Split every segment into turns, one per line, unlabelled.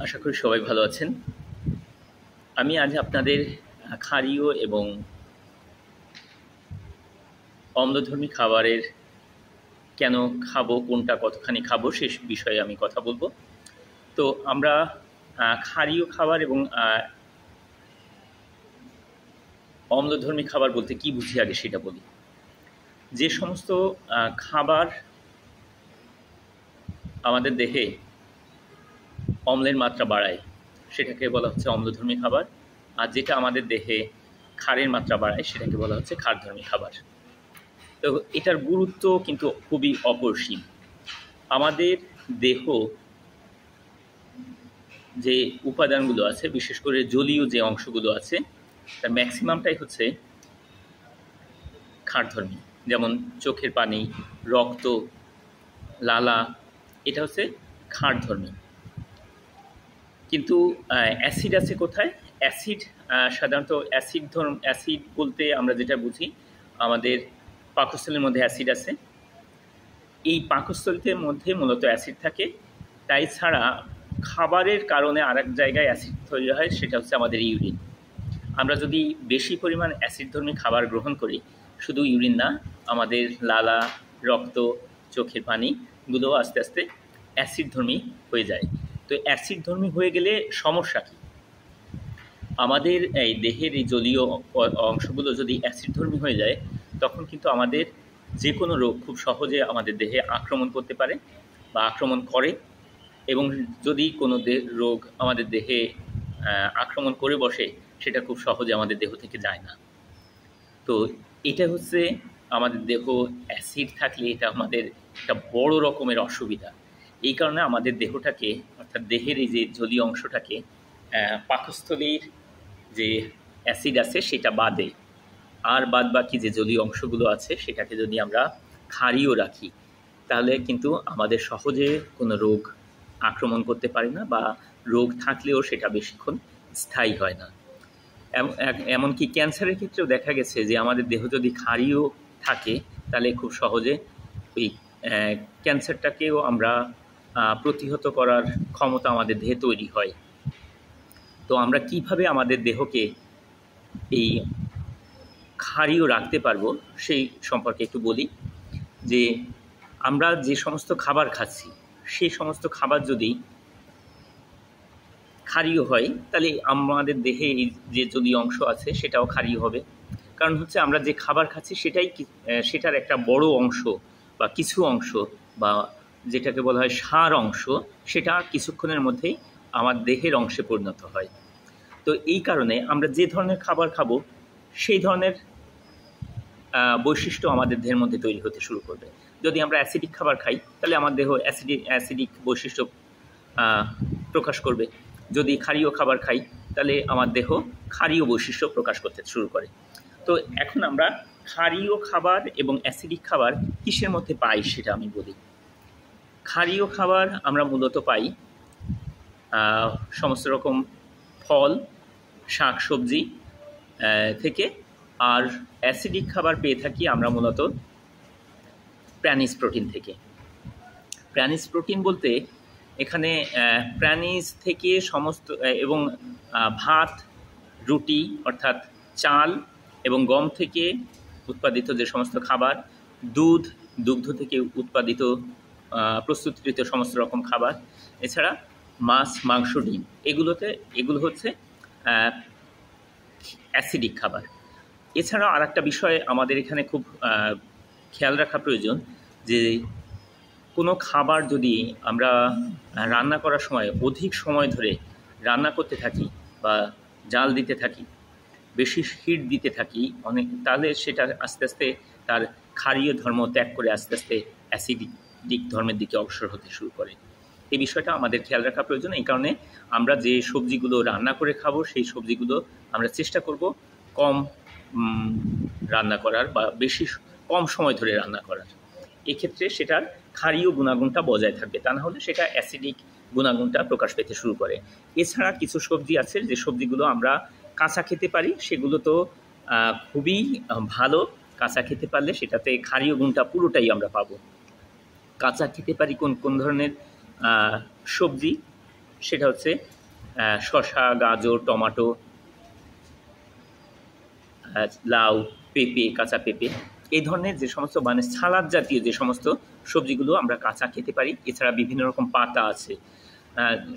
আশা করি সবাই ভালো আছেন। আমি আজ আপনাদের ক্ষারীয় এবং অম্লধর্মী খাবারের কেন খাবো, কোনটা কতখানি খাবো সে বিষয়ে আমি কথা বলবো। তো আমরা ক্ষারীয় খাবার এবং অম্লধর্মী খাবার বলতে কি বুঝি আগে সেটা বলি। যে সমস্ত খাবার আমাদের দেহে অম্লের মাত্রা বাড়ায় সেটাকে বলা হচ্ছে অম্লধর্মী খাবার, আর যেটা আমাদের দেহে ক্ষারের মাত্রা বাড়ায় সেটাকে বলা হচ্ছে ক্ষারধর্মী খাবার। তো এটার গুরুত্ব কিন্তু খুবই অপরিসীম। আমাদের দেহ যে উপাদানগুলো আছে, বিশেষ করে জলীয় যে অংশগুলো আছে, তার ম্যাক্সিমামটাই হচ্ছে ক্ষারধর্মী। যেমন চোখের পানি, রক্ত, লালা, এটা হচ্ছে ক্ষারধর্মী। কিন্তু অ্যাসিড আছে কোথায়? অ্যাসিড সাধারণত অ্যাসিড বলতে আমরা যেটা বুঝি, আমাদের পাকস্থলীর মধ্যে অ্যাসিড আছে। এই পাকস্থলীর মধ্যে মূলত অ্যাসিড থাকে। তাই ছাড়া খাবারের কারণে আরেক জায়গায় অ্যাসিড তৈরি হয়, সেটা হচ্ছে আমাদের ইউরিন। আমরা যদি বেশি পরিমাণ অ্যাসিডধর্মী খাবার গ্রহণ করি, শুধু ইউরিন না, আমাদের লালা, রক্ত, চোখের পানিগুলো আস্তে আস্তে অ্যাসিডধর্মী হয়ে যায়। তো অ্যাসিডধর্মী হয়ে গেলে সমস্যা কী? আমাদের এই দেহের এই জলীয় অংশগুলো যদি অ্যাসিডধর্মী হয়ে যায়, তখন কিন্তু আমাদের যে কোনো রোগ খুব সহজে আমাদের দেহে আক্রমণ করতে পারে বা আক্রমণ করে, এবং যদি কোনো রোগ আমাদের দেহে আক্রমণ করে বসে, সেটা খুব সহজে আমাদের দেহ থেকে যায় না। তো এটা হচ্ছে আমাদের দেহ অ্যাসিড থাকলে এটা আমাদের একটা বড় রকমের অসুবিধা। এই কারণে আমাদের দেহটাকে, অর্থাৎ দেহের এই যে জলীয় অংশটাকে, পাকস্থলীর যে অ্যাসিড আছে সেটা বাদে আর বাদ বাকি যে জলীয় অংশগুলো আছে সেটাকে যদি আমরা ক্ষারীয় রাখি, তাহলে কিন্তু আমাদের সহজে কোনো রোগ আক্রমণ করতে পারে না, বা রোগ থাকলেও সেটা বেশিক্ষণ স্থায়ী হয় না। এমনকি ক্যান্সারের ক্ষেত্রেও দেখা গেছে যে আমাদের দেহ যদি ক্ষারীয় থাকে, তাহলে খুব সহজে ওই ক্যান্সারটাকেও আমরা প্রতিহত করার ক্ষমতা আমাদের দেহে তৈরি হয়। তো আমরা কিভাবে আমাদের দেহকে এই ক্ষারীয় রাখতে পারবো সেই সম্পর্কে একটু বলি। যে আমরা যে সমস্ত খাবার খাচ্ছি, সেই সমস্ত খাবার যদি ক্ষারীয় হয়, তাহলে আমাদের দেহে যে জলীয় অংশ আছে সেটাও ক্ষারীয় হবে। কারণ হচ্ছে আমরা যে খাবার খাচ্ছি সেটার একটা বড় অংশ বা কিছু অংশ, বা যেটাকে বলা হয় সার অংশ, সেটা কিছুক্ষণের মধ্যেই আমার দেহের অংশে পরিণত হয়। তো এই কারণে আমরা যে ধরনের খাবার খাবো, সেই ধরনের বৈশিষ্ট্য আমাদের দেহের মধ্যে তৈরি হতে শুরু করবে। যদি আমরা অ্যাসিডিক খাবার খাই, তাহলে আমার দেহ অ্যাসিডিক বৈশিষ্ট্য প্রকাশ করবে। যদি ক্ষারীয় খাবার খাই, তাহলে আমার দেহ ক্ষারীয় বৈশিষ্ট্য প্রকাশ করতে শুরু করে। তো এখন আমরা ক্ষারীয় খাবার এবং অ্যাসিডিক খাবার কিসের মধ্যে পাই সেটা আমি বলি। ক্ষারীয় খাবার আমরা মূলত পাই সমস্ত রকম ফল, শাক সবজি থেকে, আর অ্যাসিডিক খাবার পেয়ে থাকি আমরা মূলত প্রাণিজ প্রোটিন থেকে। প্রাণিজ প্রোটিন বলতে এখানে প্রাণিজ থেকে সমস্ত, এবং ভাত, রুটি অর্থাৎ চাল এবং গম থেকে উৎপাদিত যে সমস্ত খাবার, দুধ, দুগ্ধ থেকে উৎপাদিত প্রস্তুতকৃত সমস্ত রকম খাবার, এছাড়া মাছ, মাংস, ডিম, এগুলো হচ্ছে অ্যাসিডিক খাবার। এছাড়াও আর একটা বিষয় আমাদের এখানে খুব খেয়াল রাখা প্রয়োজন, যে কোনো খাবার যদি আমরা রান্না করার সময় অধিক সময় ধরে রান্না করতে থাকি বা জাল দিতে থাকি, বেশি হিট দিতে থাকি তাহলে সেটা আস্তে আস্তে তার ক্ষারীয় ধর্ম ত্যাগ করে আস্তে আস্তে অ্যাসিডিক ধর্মের দিকে অগ্রসর হতে শুরু করে। এই বিষয়টা আমাদের খেয়াল রাখা প্রয়োজন। এই কারণে আমরা যে সবজিগুলো রান্না করে খাবো, সেই সবজিগুলো আমরা চেষ্টা করব কম রান্না করার, বা কম সময় ধরে রান্না করার। এক্ষেত্রে সেটার ক্ষারীয় গুণাগুণটা বজায় থাকবে, তা না হলে সেটা অ্যাসিডিক গুণাগুণটা প্রকাশ পেতে শুরু করে। এছাড়া কিছু সবজি আছে যে সবজিগুলো আমরা কাঁচা খেতে পারি, সেগুলো তো খুবই ভালো। কাঁচা খেতে পারলে সেটাতে ক্ষারীয় গুণটা পুরোটাই আমরা পাবো। কাঁচা খেতে পারি কোন কোন ধরনের সবজি? সেটা হচ্ছে শসা, গাজর, টমেটো, লাউ, পেঁপে, কাঁচা পেঁপে, এই ধরনের যে সমস্ত মানে সালাদ জাতীয় যে সমস্ত সবজিগুলো আমরা কাঁচা খেতে পারি। এছাড়া বিভিন্ন রকম পাতা আছে,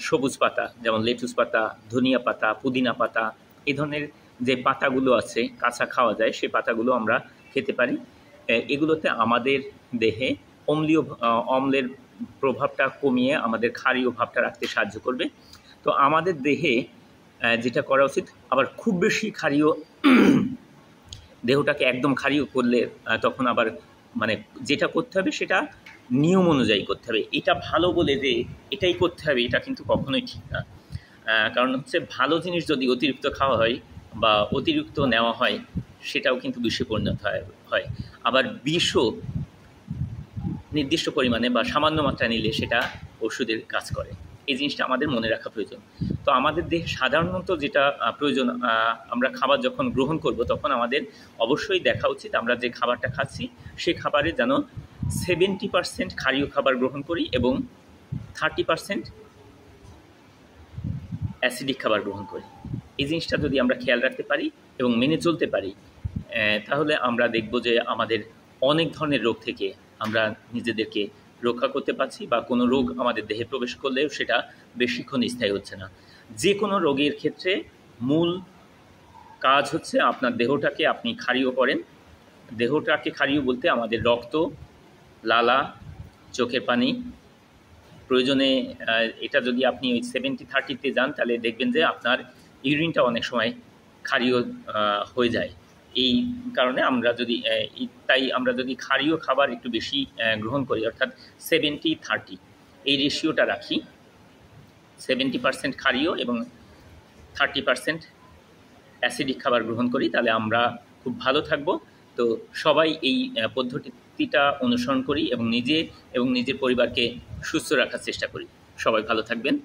সবুজ পাতা যেমন লেটুস পাতা, ধনিয়া পাতা, পুদিনা পাতা, এই ধরনের যে পাতাগুলো আছে কাঁচা খাওয়া যায়, সেই পাতাগুলো আমরা খেতে পারি। এগুলোতে আমাদের দেহে অম্লের প্রভাবটা কমিয়ে আমাদের ক্ষারীয় ভাবটা রাখতে সাহায্য করবে। তো আমাদের দেহে যেটা করা উচিত, আবার খুব বেশি ক্ষারীয় দেহটাকে একদম ক্ষারীয় করলে তখন আবার মানে যেটা করতে হবে সেটা নিয়ম অনুযায়ী করতে হবে। এটা ভালো বলে যে এটাই করতে হবে, এটা কিন্তু কখনোই ঠিক না। কারণ হচ্ছে ভালো জিনিস যদি অতিরিক্ত খাওয়া হয় বা অতিরিক্ত নেওয়া হয়, সেটাও কিন্তু বিষে পরিণত হয়। আবার বিষও নির্দিষ্ট পরিমাণে বা সামান্য মাত্রা নিলে সেটা ওষুধের কাজ করে। এই জিনিসটা আমাদের মনে রাখা প্রয়োজন। তো আমাদের দেহে সাধারণত যেটা প্রয়োজন, আমরা খাবার যখন গ্রহণ করব তখন আমাদের অবশ্যই দেখা উচিত আমরা যে খাবারটা খাচ্ছি সেই খাবারে যেন 70% ক্ষারীয় খাবার গ্রহণ করি এবং 30% অ্যাসিডিক খাবার গ্রহণ করি। এই জিনিসটা যদি আমরা খেয়াল রাখতে পারি এবং মেনে চলতে পারি, তাহলে আমরা দেখব যে আমাদের অনেক ধরনের রোগ থেকে আমরা নিজেদেরকে রক্ষা করতে পারছি, বা কোনো রোগ আমাদের দেহে প্রবেশ করলেও সেটা বেশিক্ষণ স্থায়ী হচ্ছে না। যে কোনো রোগের ক্ষেত্রে মূল কাজ হচ্ছে আপনার দেহটাকে আপনি ক্ষারীয় করেন। দেহটাকে ক্ষারীয় বলতে আমাদের রক্ত, লালা, চোখের পানি, প্রয়োজনে এটা যদি আপনি ওই 70-30-তে যান তাহলে দেখবেন যে আপনার ইউরিনটা অনেক সময় ক্ষারীয় হয়ে যায়। এই কারণে আমরা যদি ক্ষারীয় খাবার একটু বেশি গ্রহণ করি, অর্থাৎ 70-30 এই রেশিওটা রাখি, 70% ক্ষারীয় এবং 30% অ্যাসিডিক খাবার গ্রহণ করি, তাহলে আমরা খুব ভালো থাকব। তো সবাই এই পদ্ধতিটা অনুসরণ করি এবং নিজের পরিবারকে সুস্থ রাখার চেষ্টা করি। সবাই ভালো থাকবেন।